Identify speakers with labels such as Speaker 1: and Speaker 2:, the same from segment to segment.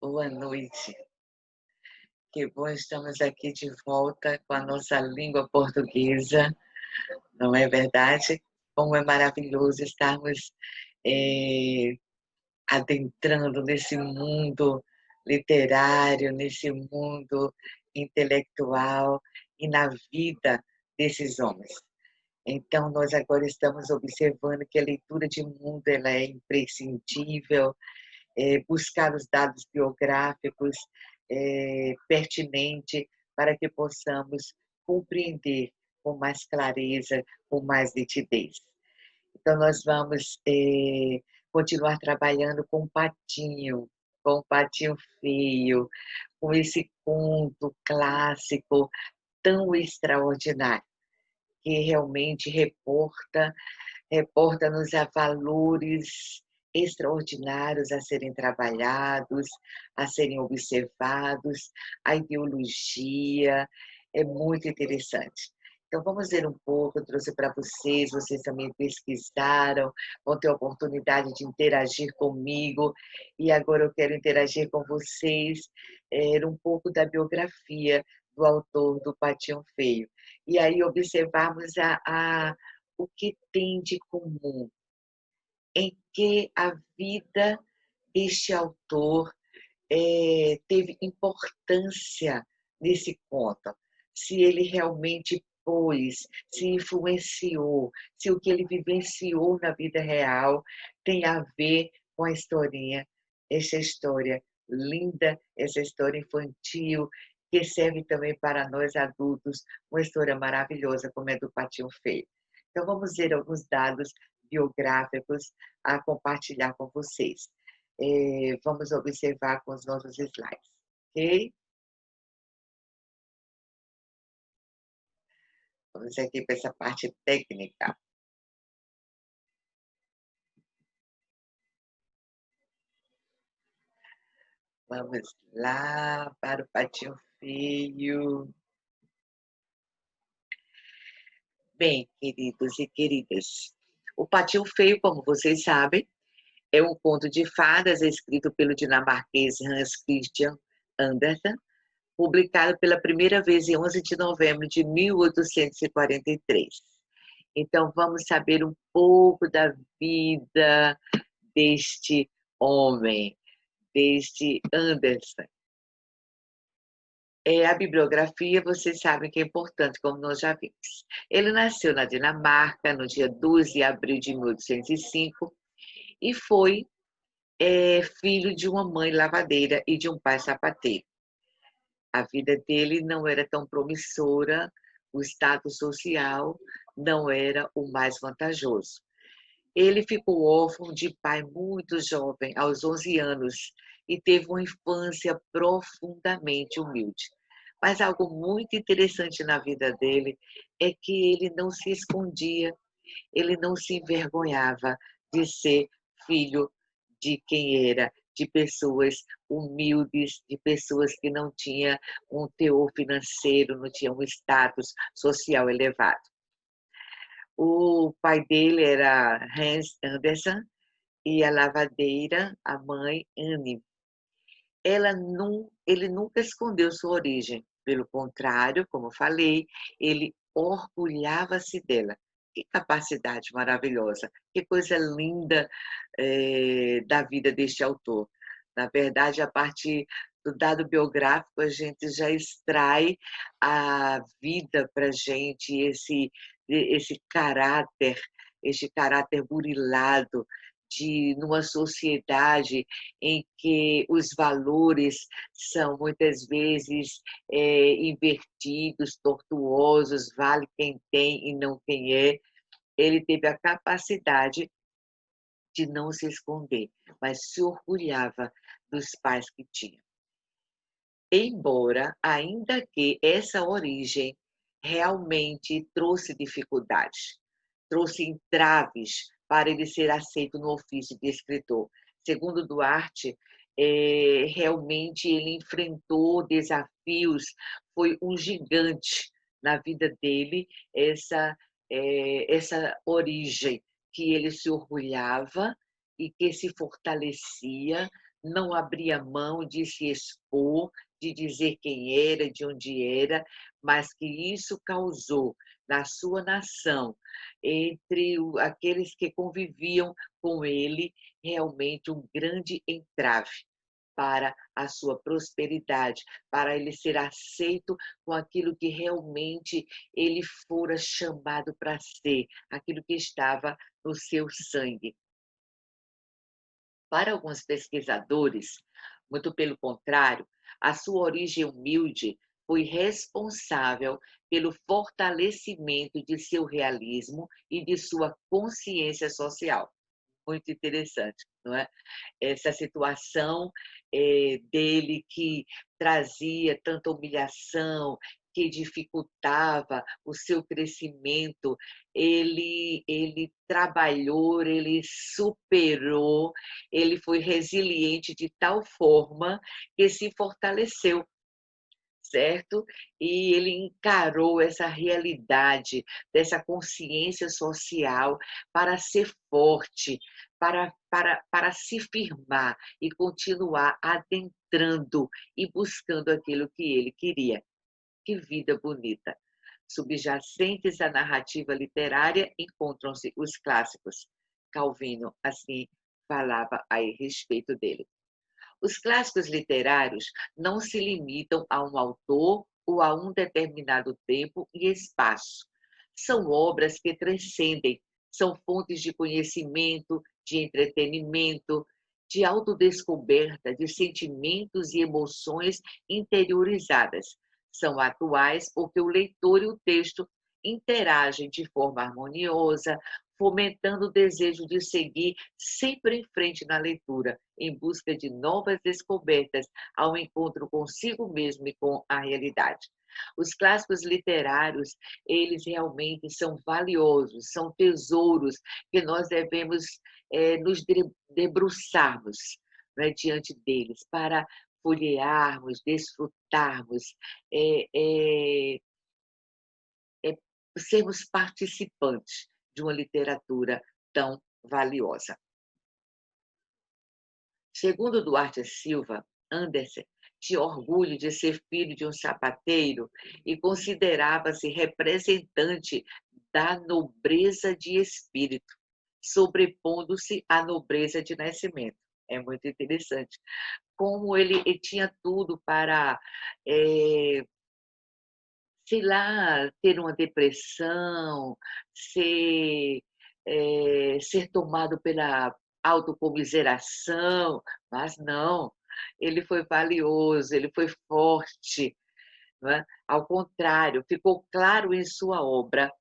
Speaker 1: Boa noite. Que bom estamos aqui de volta com a nossa língua portuguesa, não é verdade? Como é maravilhoso estarmos eh, adentrando nesse mundo literário, nesse mundo intelectual e na vida desses homens. Então, nós agora estamos observando que a leitura de mundo ela é imprescindível, buscar os dados biográficos pertinentes para que possamos compreender com mais clareza, com mais nitidez. Então, nós vamos continuar trabalhando com o Patinho Feio, com esse conto clássico tão extraordinário, que realmente reporta-nos a valores extraordinários a serem trabalhados, a serem observados, a ideologia, é muito interessante. Então, vamos ver um pouco, eu trouxe para vocês também pesquisaram, vão ter a oportunidade de interagir comigo, e agora eu quero interagir com vocês um pouco da biografia do autor do Patinho Feio. E aí observarmos o que tem de comum, em que a vida deste autor teve importância nesse conto, se ele realmente pôs, se influenciou, se o que ele vivenciou na vida real tem a ver com a historinha, essa história linda, essa história infantil, que serve também para nós adultos, uma história maravilhosa como é do Patinho Feio. Então vamos ver alguns dados biográficos a compartilhar com vocês. Vamos observar com os nossos slides, ok? Vamos aqui para essa parte técnica. Vamos lá para o Patinho Feio. Bem, queridos e queridas, o Patinho Feio, como vocês sabem, é um conto de fadas escrito pelo dinamarquês Hans Christian Andersen, publicado pela primeira vez em 11 de novembro de 1843. Então, vamos saber um pouco da vida deste homem, deste Andersen. A bibliografia, vocês sabem que é importante, como nós já vimos. Ele nasceu na Dinamarca no dia 12 de abril de 1805 e foi filho de uma mãe lavadeira e de um pai sapateiro. A vida dele não era tão promissora, o status social não era o mais vantajoso. Ele ficou órfão de pai muito jovem, aos 11 anos, e teve uma infância profundamente humilde. Mas algo muito interessante na vida dele é que ele não se escondia, ele não se envergonhava de ser filho de quem era, de pessoas humildes, de pessoas que não tinham um teor financeiro, não tinham um status social elevado. O pai dele era Hans Andersen e a lavadeira, a mãe, Anne. Ele nunca escondeu sua origem, pelo contrário, como eu falei, ele orgulhava-se dela. Que capacidade maravilhosa, que coisa linda da vida deste autor. Na verdade, a partir do dado biográfico, a gente já extrai a vida para a gente, esse caráter burilado, numa sociedade em que os valores são muitas vezes invertidos, tortuosos, vale quem tem e não quem é. Ele teve a capacidade de não se esconder, mas se orgulhava dos pais que tinha. Embora, ainda que essa origem realmente trouxe dificuldades, trouxe entraves para ele ser aceito no ofício de escritor. Segundo Duarte, realmente ele enfrentou desafios, foi um gigante na vida dele, essa origem que ele se orgulhava e que se fortalecia não abria mão de se expor, de dizer quem era, de onde era, mas que isso causou na sua nação, entre aqueles que conviviam com ele, realmente um grande entrave para a sua prosperidade, para ele ser aceito com aquilo que realmente ele fora chamado para ser, aquilo que estava no seu sangue. Para alguns pesquisadores, muito pelo contrário, a sua origem humilde foi responsável pelo fortalecimento de seu realismo e de sua consciência social. Muito interessante, não é? Essa situação dele que trazia tanta humilhação, que dificultava o seu crescimento, ele trabalhou, ele superou, ele foi resiliente de tal forma que se fortaleceu, certo? E ele encarou essa realidade dessa consciência social para ser forte, para se firmar e continuar adentrando e buscando aquilo que ele queria. Que vida bonita! Subjacentes à narrativa literária encontram-se os clássicos. Calvino, assim, falava a respeito dele. Os clássicos literários não se limitam a um autor ou a um determinado tempo e espaço. São obras que transcendem, são fontes de conhecimento, de entretenimento, de autodescoberta, de sentimentos e emoções interiorizadas. São atuais porque o leitor e o texto interagem de forma harmoniosa, fomentando o desejo de seguir sempre em frente na leitura, em busca de novas descobertas, ao encontro consigo mesmo e com a realidade. Os clássicos literários, eles realmente são valiosos, são tesouros que nós devemos nos debruçarmos, né, diante deles, para folhearmos, desfrutarmos, é, é, é, sermos participantes de uma literatura tão valiosa. Segundo Duarte Silva, Anderson tinha orgulho de ser filho de um sapateiro e considerava-se representante da nobreza de espírito, sobrepondo-se à nobreza de nascimento. É muito interessante. Como ele tinha tudo para, eh, sei lá, ter uma depressão, ser, ser tomado pela autocomiseração, mas não, ele foi valioso, ele foi forte, não é? Ao contrário, ficou claro em sua obra,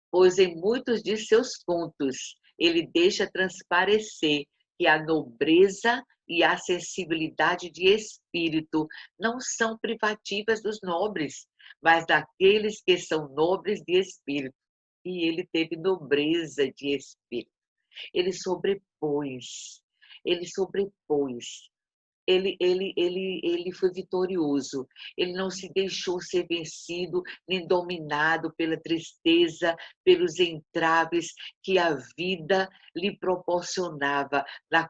Speaker 1: pois em muitos de seus contos ele deixa transparecer que a nobreza e a sensibilidade de espírito não são privativas dos nobres, mas daqueles que são nobres de espírito. E ele teve nobreza de espírito. Ele sobrepôs, ele sobrepôs, ele foi vitorioso, ele não se deixou ser vencido nem dominado pela tristeza, pelos entraves que a vida lhe proporcionava na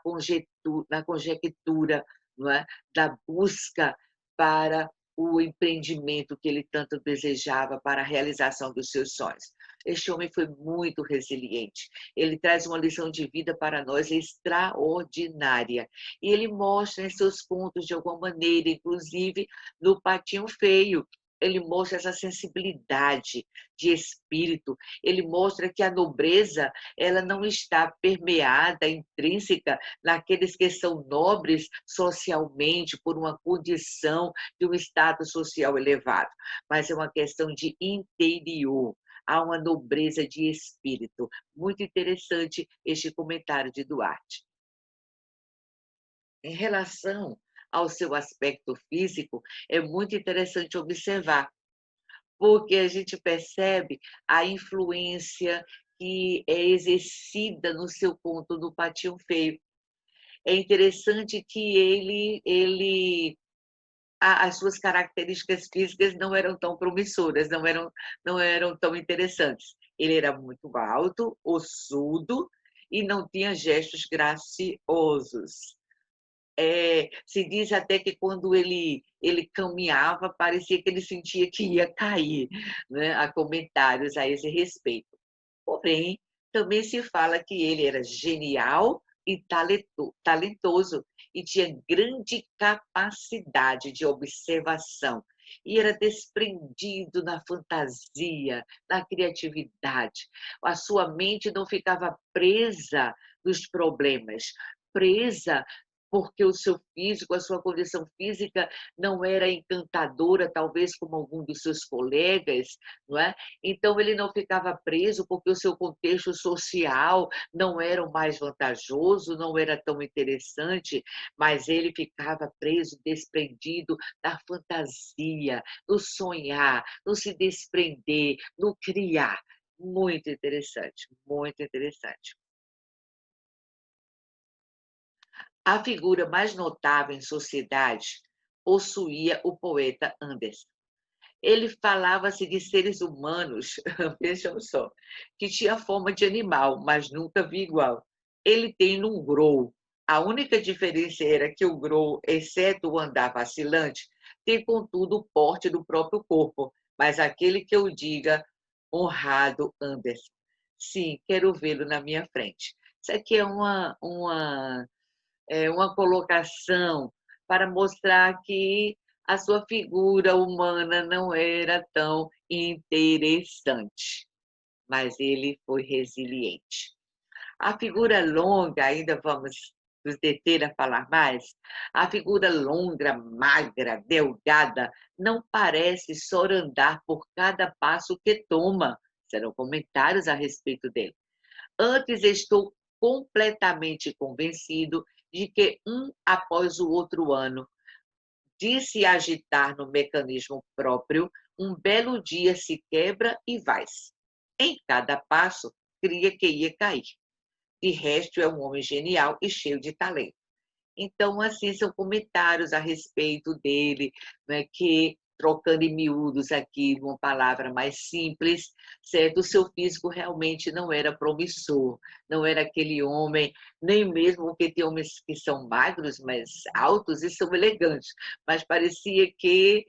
Speaker 1: conjectura, não é? Da busca para o empreendimento que ele tanto desejava para a realização dos seus sonhos. Este homem foi muito resiliente. Ele traz uma lição de vida para nós extraordinária. E ele mostra em seus contos, de alguma maneira, inclusive no Patinho Feio, ele mostra essa sensibilidade de espírito, ele mostra que a nobreza ela não está permeada, intrínseca naqueles que são nobres socialmente, por uma condição de um status social elevado, mas é uma questão de interior, há uma nobreza de espírito. Muito interessante este comentário de Duarte. Em relação ao seu aspecto físico, é muito interessante observar, porque a gente percebe a influência que é exercida no seu conto do Patinho Feio. É interessante que as suas características físicas não eram tão promissoras, não eram tão interessantes. Ele era muito alto, ossudo e não tinha gestos graciosos. se diz até que quando ele caminhava, parecia que ele sentia que ia cair, né, há comentários a esse respeito. Porém, também se fala que ele era genial e talentoso, e tinha grande capacidade de observação, e era desprendido na fantasia, na criatividade. A sua mente não ficava presa nos problemas, presa porque o seu físico, a sua condição física não era encantadora, talvez como algum dos seus colegas, não é? Então ele não ficava preso porque o seu contexto social não era o mais vantajoso, não era tão interessante, mas ele ficava preso, desprendido da fantasia, no sonhar, no se desprender, no criar. Muito interessante, muito interessante. A figura mais notável em sociedade possuía o poeta Anderson. Ele falava-se de seres humanos, vejam só, que tinha forma de animal, mas nunca vi igual. Ele tem num grou. A única diferença era que o grou, exceto o andar vacilante, tem contudo o porte do próprio corpo, mas aquele que eu diga, honrado Anderson. Sim, quero vê-lo na minha frente. Isso aqui é uma colocação para mostrar que a sua figura humana não era tão interessante, mas ele foi resiliente. A figura longa, ainda vamos nos deter a falar mais, a figura longa, magra, delgada, não parece só andar por cada passo que toma. Serão comentários a respeito dele. Antes estou completamente convencido de que após o outro ano de se agitar no mecanismo próprio, um belo dia se quebra e vai-se. Em cada passo, cria que ia cair. De resto, é um homem genial e cheio de talento. Então, assim, são comentários a respeito dele, né, que, trocando em miúdos aqui, uma palavra mais simples, certo? O seu físico realmente não era promissor, não era aquele homem, nem mesmo porque tem homens que são magros, mas altos e são elegantes, mas parecia que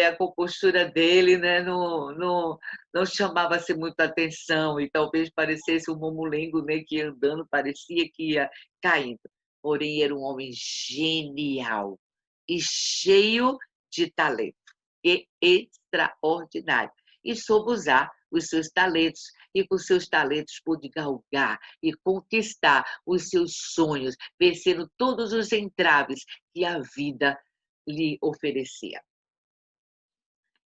Speaker 1: a compostura dele, né, não chamava-se muita atenção, e talvez parecesse um mamulengo, né, que andando parecia que ia caindo. Porém, era um homem genial e cheio de talento, e extraordinário. E soube usar os seus talentos, e com seus talentos pôde galgar e conquistar os seus sonhos, vencendo todos os entraves que a vida lhe oferecia.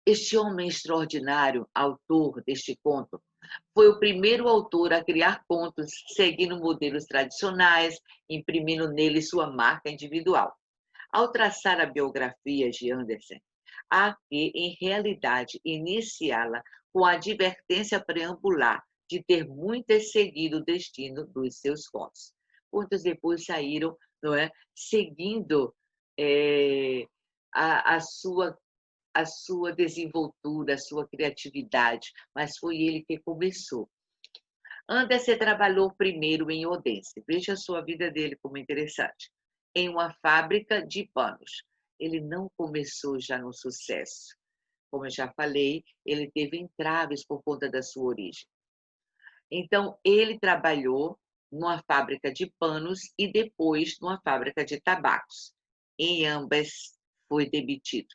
Speaker 1: Este homem extraordinário, autor deste conto, foi o primeiro autor a criar contos seguindo modelos tradicionais, imprimindo nele sua marca individual. Ao traçar a biografia de Andersen, há que, em realidade, iniciá-la com a advertência preambular de ter muito seguido o destino dos seus contos. Muitos depois saíram, não é, seguindo a sua desenvoltura, a sua criatividade, mas foi ele que começou. Andersen trabalhou primeiro em Odense. Veja a sua vida dele como interessante. Em uma fábrica de panos. Ele não começou já no sucesso. Como eu já falei, ele teve entraves por conta da sua origem. Então, ele trabalhou numa fábrica de panos e depois numa fábrica de tabacos. Em ambas, foi demitido,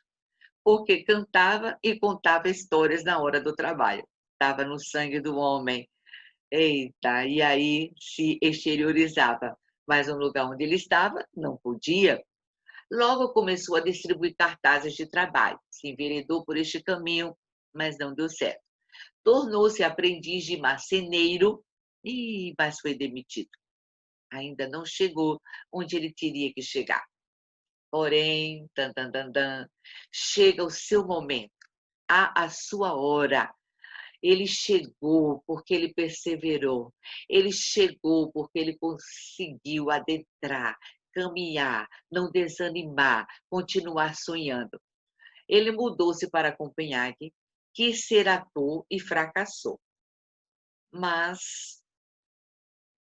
Speaker 1: porque cantava e contava histórias na hora do trabalho. Estava no sangue do homem. Eita, e aí se exteriorizava. Mas no lugar onde ele estava, não podia. Logo começou a distribuir cartazes de trabalho. Se enveredou por este caminho, mas não deu certo. Tornou-se aprendiz de marceneiro, mas foi demitido. Ainda não chegou onde ele teria que chegar. Porém, chega o seu momento, há a sua hora. Ele chegou porque ele perseverou. Ele chegou porque ele conseguiu adentrar, caminhar, não desanimar, continuar sonhando. Ele mudou-se para Copenhague, quis ser ator e fracassou. Mas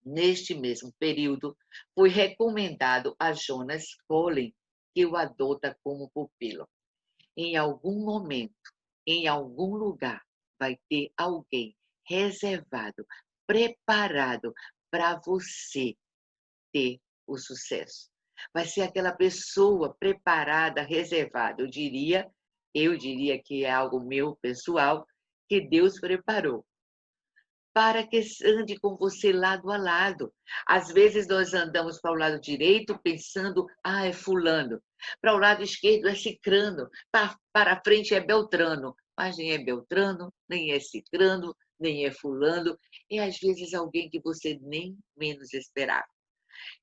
Speaker 1: Neste mesmo período, foi recomendado a Jonas Collin que o adota como pupilo. Em algum momento, em algum lugar, vai ter alguém reservado, preparado para você ter o sucesso. Vai ser aquela pessoa preparada, reservada. Eu diria que é algo meu pessoal, que Deus preparou para que ande com você lado a lado. Às vezes nós andamos para o lado direito pensando, é fulano. Para o lado esquerdo é cicrano. Para frente é beltrano. Mas nem é beltrano, nem é cicrano, nem é fulano. E às vezes alguém que você nem menos esperava.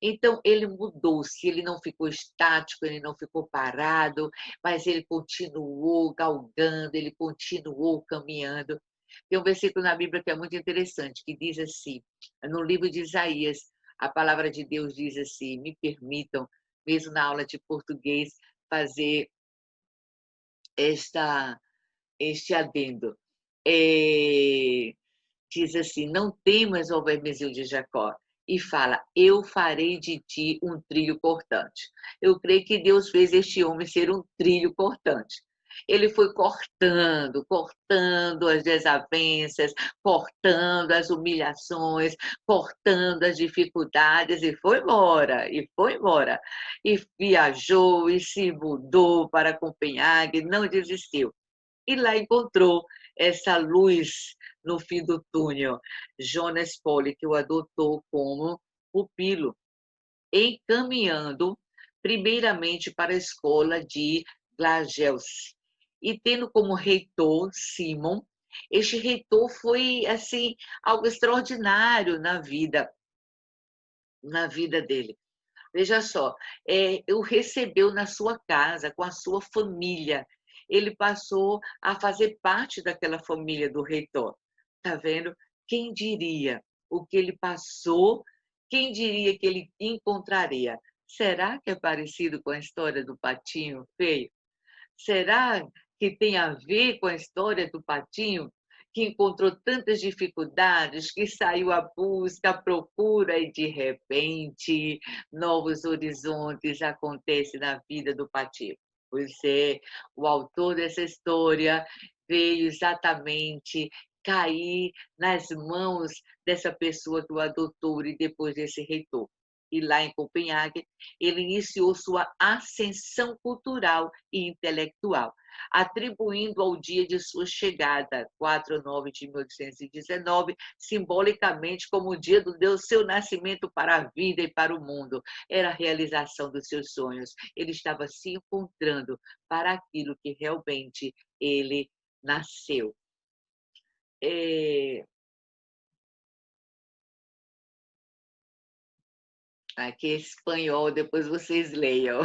Speaker 1: Então, ele mudou-se, ele não ficou estático, ele não ficou parado, mas ele continuou galgando, ele continuou caminhando. Tem um versículo na Bíblia que é muito interessante, que diz assim, no livro de Isaías, a palavra de Deus diz assim, me permitam, mesmo na aula de português, fazer este adendo. Diz assim, não temas, ó vermezinho de Jacó, e fala, eu farei de ti um trilho cortante. Eu creio que Deus fez este homem ser um trilho cortante. Ele foi cortando as desavenças, cortando as humilhações, cortando as dificuldades e foi embora, e foi embora. E viajou e se mudou para Copenhague, não desistiu. E lá encontrou essa luz no fim do túnel. Jonas Polly, que o adotou como pupilo, encaminhando primeiramente para a escola de Glagelse. E tendo como reitor Simon, este reitor foi assim algo extraordinário na vida dele. Veja só, o recebeu na sua casa, com a sua família. Ele passou a fazer parte daquela família do reitor. Está vendo? Quem diria o que ele passou? Quem diria que ele encontraria? Será que é parecido com a história do patinho feio? Será que tem a ver com a história do patinho, que encontrou tantas dificuldades, que saiu à busca, à procura e, de repente, novos horizontes acontecem na vida do patinho? Pois é, o autor dessa história veio exatamente cair nas mãos dessa pessoa que o adotou e depois desse reitor. E lá em Copenhague, ele iniciou sua ascensão cultural e intelectual, atribuindo ao dia de sua chegada, 4/9 de 1819, simbolicamente como o dia do seu nascimento para a vida e para o mundo. Era a realização dos seus sonhos. Ele estava se encontrando para aquilo que realmente ele nasceu. Aqui é espanhol, depois vocês leiam.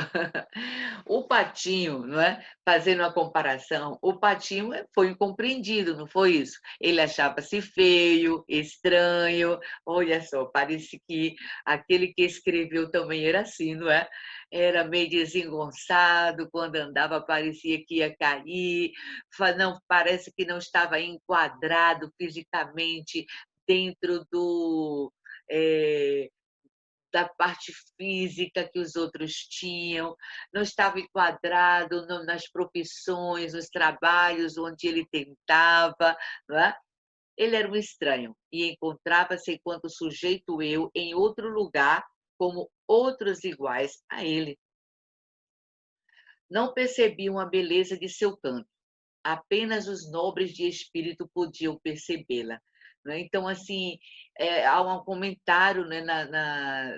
Speaker 1: O patinho, não é? Fazendo uma comparação, o patinho foi incompreendido, não foi isso? Ele achava-se feio, estranho. Olha só, parece que aquele que escreveu também era assim, não é? Era meio desengonçado, quando andava parecia que ia cair, não, parece que não estava enquadrado fisicamente dentro da parte física que os outros tinham, não estava enquadrado nas profissões, nos trabalhos onde ele tentava, não é? Ele era um estranho e encontrava-se enquanto sujeito eu em outro lugar, como outros iguais a ele. Não percebiam a beleza de seu canto, apenas os nobres de espírito podiam percebê-la. Né? Então, assim, há um comentário, né,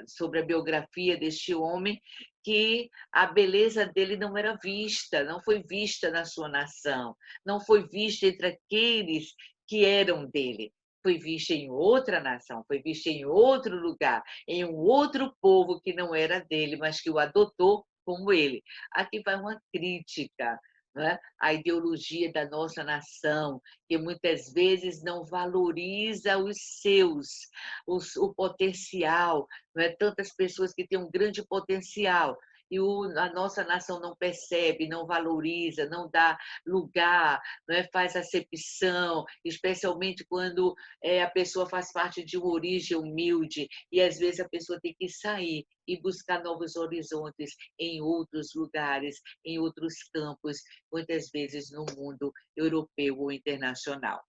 Speaker 1: sobre a biografia deste homem, que a beleza dele não era vista, não foi vista na sua nação, não foi vista entre aqueles que eram dele. Foi vista em outra nação, foi vista em outro lugar, em um outro povo que não era dele, mas que o adotou como ele. Aqui vai uma crítica, né? A ideologia da nossa nação, que muitas vezes não valoriza os seus, o potencial, não é? Tantas pessoas que têm um grande potencial e a nossa nação não percebe, não valoriza, não dá lugar, não é? Faz acepção, especialmente quando a pessoa faz parte de uma origem humilde e às vezes a pessoa tem que sair e buscar novos horizontes em outros lugares, em outros campos, muitas vezes no mundo europeu ou internacional.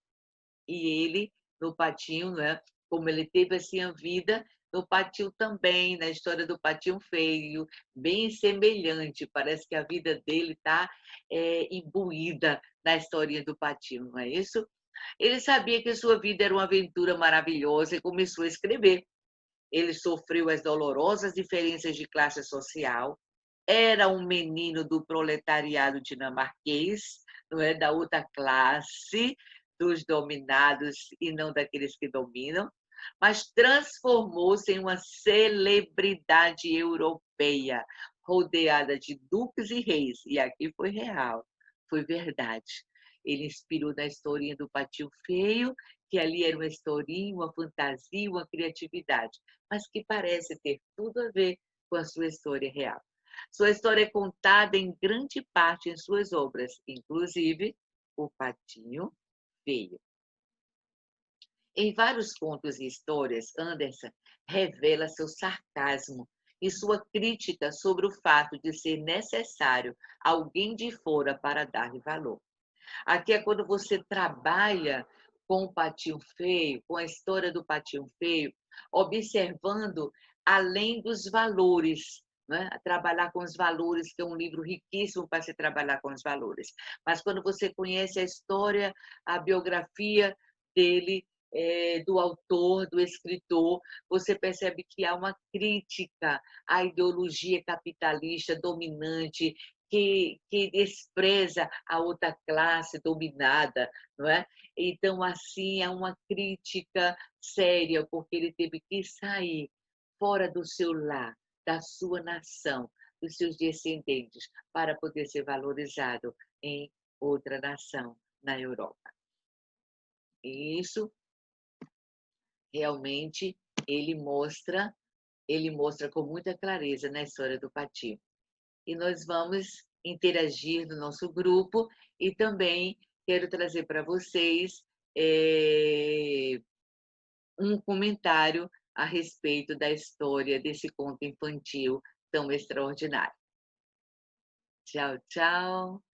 Speaker 1: E ele, no Patinho, né, como ele teve assim a vida, no Patinho também, na história do Patinho Feio, bem semelhante, parece que a vida dele está imbuída na historinha do Patinho, não é isso? Ele sabia que sua vida era uma aventura maravilhosa e começou a escrever. Ele sofreu as dolorosas diferenças de classe social, era um menino do proletariado dinamarquês, não é, da outra classe, dos dominados e não daqueles que dominam, mas transformou-se em uma celebridade europeia, rodeada de duques e reis. E aqui foi real, foi verdade. Ele inspirou na historinha do Patinho Feio, que ali era uma historinha, uma fantasia, uma criatividade, mas que parece ter tudo a ver com a sua história real. Sua história é contada em grande parte em suas obras, inclusive O Patinho Feio. Em vários contos e histórias, Anderson revela seu sarcasmo e sua crítica sobre o fato de ser necessário alguém de fora para dar valor. Aqui é quando você trabalha com o Patinho Feio, com a história do Patinho Feio, observando além dos valores, né? Trabalhar com os valores, que é um livro riquíssimo para se trabalhar com os valores. Mas quando você conhece a história, a biografia dele, do autor, do escritor, você percebe que há uma crítica à ideologia capitalista dominante, que despreza a outra classe dominada, não é? Então, assim, é uma crítica séria, porque ele teve que sair fora do seu lar, da sua nação, dos seus descendentes, para poder ser valorizado em outra nação na Europa. E isso realmente ele mostra com muita clareza na história do Patinho. E nós vamos interagir no nosso grupo e também quero trazer para vocês um comentário a respeito da história desse conto infantil tão extraordinário. Tchau, tchau.